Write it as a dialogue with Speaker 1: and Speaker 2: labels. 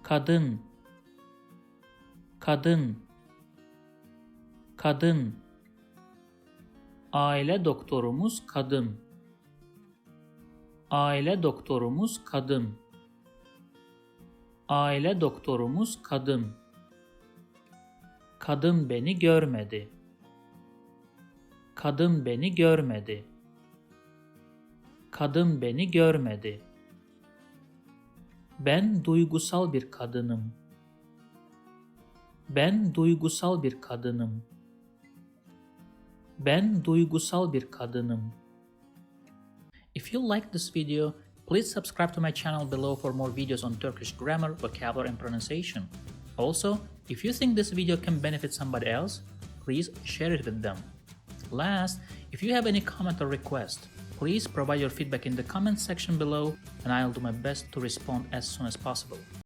Speaker 1: kadın, kadın, kadın. Aile doktorumuz kadın. Aile doktorumuz kadın. Aile doktorumuz kadın. Kadın beni görmedi. Kadın beni görmedi. Kadın beni görmedi. Ben duygusal bir kadınım. Ben duygusal bir kadınım. Ben duygusal bir kadınım. If you like this video, please subscribe to my channel below for more videos on Turkish grammar, vocabulary, and pronunciation. Also, if you think this video can benefit somebody else, please share it with them. Last, if you have any comment or request, please provide your feedback in the comment section below and I'll do my best to respond as soon as possible.